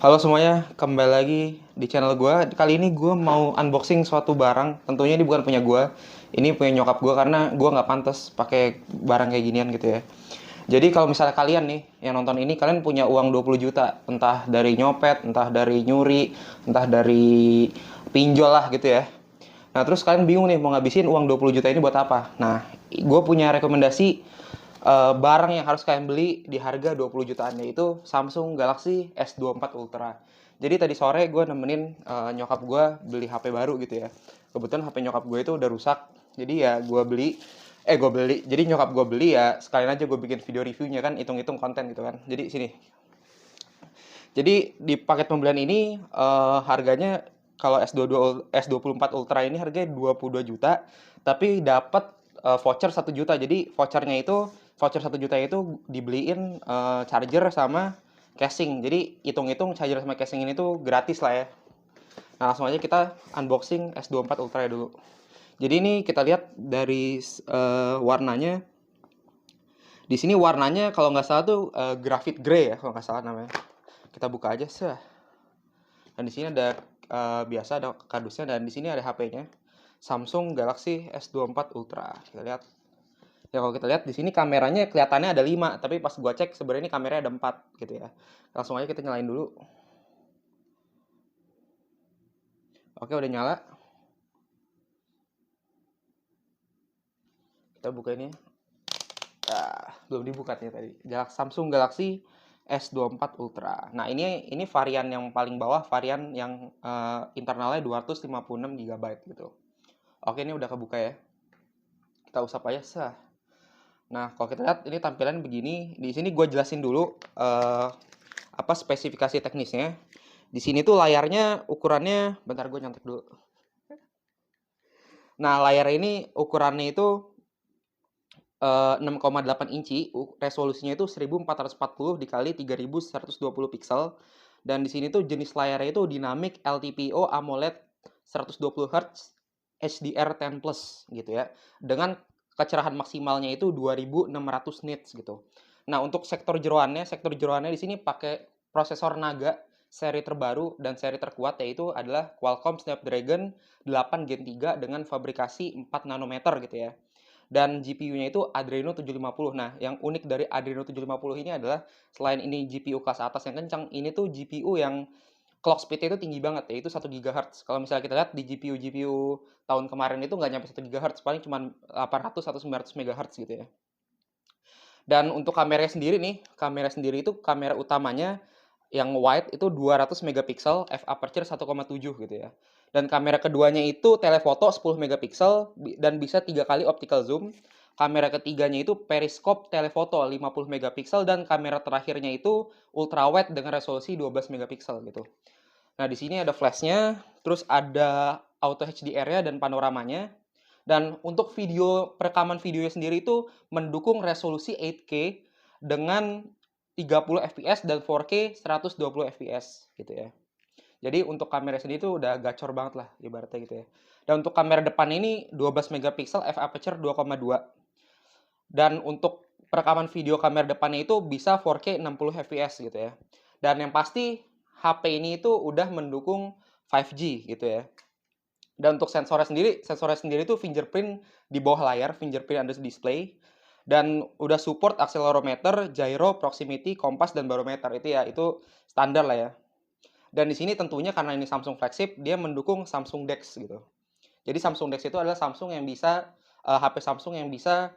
Halo semuanya, kembali lagi di channel gue. Kali ini gue mau unboxing suatu barang. Tentunya ini bukan punya gue. Ini punya nyokap gue karena gue nggak pantas pakai barang kayak ginian gitu ya. Jadi kalau misalnya kalian nih yang nonton ini, kalian punya uang 20 juta. Entah dari nyopet, entah dari nyuri, entah dari pinjol lah gitu ya. Nah terus kalian bingung nih mau ngabisin uang 20 juta ini buat apa. Nah gue punya rekomendasi barang yang harus kalian beli di harga 20 jutaan, yaitu Samsung Galaxy S24 Ultra. Jadi tadi sore gue nemenin nyokap gue beli HP baru gitu ya. Kebetulan HP nyokap gue itu udah rusak. Jadi ya gue beli. Jadi nyokap gue beli ya sekalian aja gue bikin video reviewnya kan, hitung-hitung konten gitu kan. Jadi sini. Jadi di paket pembelian ini harganya kalau S24 Ultra ini harganya 22 juta, tapi dapat voucher 1 juta. Jadi voucher 1 juta itu dibeliin charger sama casing. Jadi hitung-hitung charger sama casing ini tuh gratis lah ya. Nah, langsung aja kita unboxing S24 Ultra dulu. Jadi ini kita lihat dari warnanya. Di sini warnanya kalau nggak salah tuh graphite grey ya, kalau nggak salah namanya. Kita buka aja sih. Dan di sini ada biasa ada kardusnya, dan di sini ada HP-nya. Samsung Galaxy S24 Ultra. Kita lihat. Ya kalau kita lihat di sini kameranya kelihatannya ada 5, tapi pas gua cek sebenarnya ini kameranya ada 4 gitu ya. Langsung aja kita nyalain dulu. Oke, udah nyala. Kita buka ini. Belum dibuka nih tadi. Samsung Galaxy S24 Ultra. Nah, ini varian yang paling bawah, varian yang internalnya 256 GB gitu. Oke, ini udah kebuka ya. Kita usap aja sah. Nah, kalau kita lihat ini tampilan begini. Di sini gue jelasin dulu apa spesifikasi teknisnya. Di sini tuh layarnya ukurannya, bentar gue nyantek dulu. Nah, layar ini ukurannya itu 6,8 inci, resolusinya itu 1440 dikali 3120 pixel. Dan di sini tuh jenis layarnya itu Dynamic LTPO AMOLED 120 Hz HDR10 Plus gitu ya. Dengan kecerahan maksimalnya itu 2600 nits gitu. Nah, untuk sektor jeroannya di sini pakai prosesor Naga seri terbaru dan seri terkuat, yaitu adalah Qualcomm Snapdragon 8 Gen 3 dengan fabrikasi 4 nanometer gitu ya. Dan GPU-nya itu Adreno 750. Nah, yang unik dari Adreno 750 ini adalah selain ini GPU kelas atas yang kencang, ini tuh GPU yang clock speed-nya itu tinggi banget, yaitu 1 GHz. Kalau misalnya kita lihat di GPU tahun kemarin itu nggak nyampe 1 GHz, paling cuma 800 atau 900 MHz gitu ya. Dan untuk kamera sendiri itu kamera utamanya yang wide itu 200 megapiksel, f aperture 1,7 gitu ya. Dan kamera keduanya itu telefoto 10 megapiksel dan bisa 3 kali optical zoom. Kamera ketiganya itu periskop telefoto 50 megapiksel, dan kamera terakhirnya itu ultra wide dengan resolusi 12 megapiksel gitu. Nah, di sini ada flashnya, terus ada auto HDR-nya dan panoramanya. Dan untuk perekaman videonya sendiri itu mendukung resolusi 8K dengan 30 fps dan 4K 120 fps gitu ya. Jadi untuk kamera sendiri itu udah gacor banget lah ibaratnya gitu ya. Dan untuk kamera depan ini 12 megapiksel, f aperture 2,2. Dan untuk perekaman video kamera depannya itu bisa 4K 60 fps gitu ya. Dan yang pasti HP ini itu udah mendukung 5G gitu ya. Dan untuk sensornya sendiri itu fingerprint di bawah layar, fingerprint under display. Dan udah support accelerometer, gyro, proximity, kompas, dan barometer. Itu standar lah ya. Dan di sini tentunya karena ini Samsung flagship, dia mendukung Samsung DeX gitu. Jadi Samsung DeX itu adalah HP Samsung yang bisa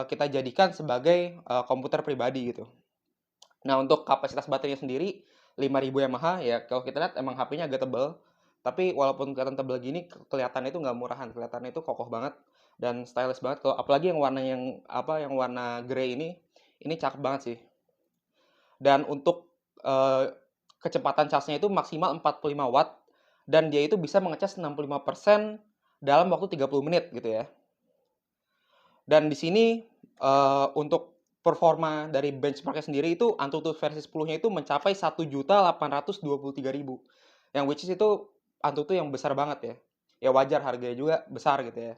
kita jadikan sebagai komputer pribadi gitu. Nah, untuk kapasitas baterainya sendiri 5000 mAh ya. Kalau kita lihat emang HP-nya agak tebal, tapi walaupun kelihatan tebal gini, kelihatannya itu nggak murahan, kelihatannya itu kokoh banget dan stylish banget. Kalau apalagi yang warna grey ini cakep banget sih. Dan untuk kecepatan charge-nya itu maksimal 45 watt, dan dia itu bisa mengecas 65% dalam waktu 30 menit gitu ya. Dan di sini untuk performa dari benchmarknya sendiri itu Antutu versi 10-nya itu mencapai 1.823.000. Yang which is itu Antutu yang besar banget ya. Ya wajar, harganya juga besar gitu ya.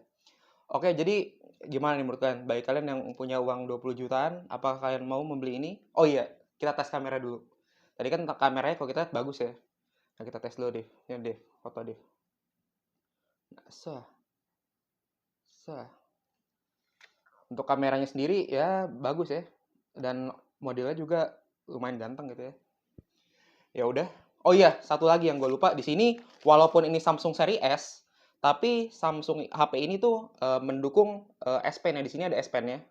Oke, jadi gimana nih menurut kalian? Bagi kalian yang punya uang 20 jutaan, apakah kalian mau membeli ini? Oh iya, kita tes kamera dulu. Tadi kan kameranya kalau kita lihat bagus ya. Nah, kita tes dulu, Div. Ini, Div, foto, Div. Nah, sah. Untuk kameranya sendiri ya bagus ya. Dan modelnya juga lumayan ganteng gitu ya. Ya udah. Oh iya, satu lagi yang gue lupa di sini, walaupun ini Samsung seri S, tapi Samsung HP ini tuh mendukung S Pen ya. Di sini ada S Pen-nya.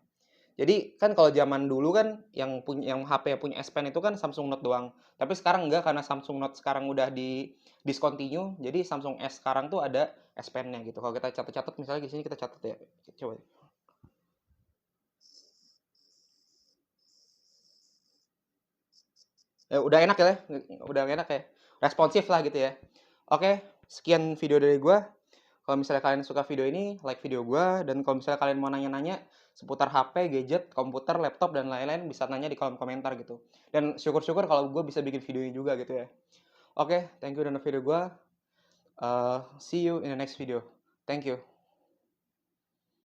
Jadi kan kalau zaman dulu kan yang HP yang punya S Pen itu kan Samsung Note doang. Tapi sekarang enggak, karena Samsung Note sekarang udah di discontinue. Jadi Samsung S sekarang tuh ada S Pen-nya gitu. Kalau kita catat-catat misalnya di sini kita catat ya. Coba. Ya, udah enak ya, udah enak ya. Responsif lah gitu ya. Oke, sekian video dari gua. Kalau misalnya kalian suka video ini, like video gua. Dan kalau misalnya kalian mau nanya-nanya seputar HP, gadget, komputer, laptop, dan lain-lain, bisa nanya di kolom komentar gitu. Dan syukur-syukur kalau gue bisa bikin video ini juga gitu ya. Oke, thank you udah nonton video gua. See you in the next video. Thank you.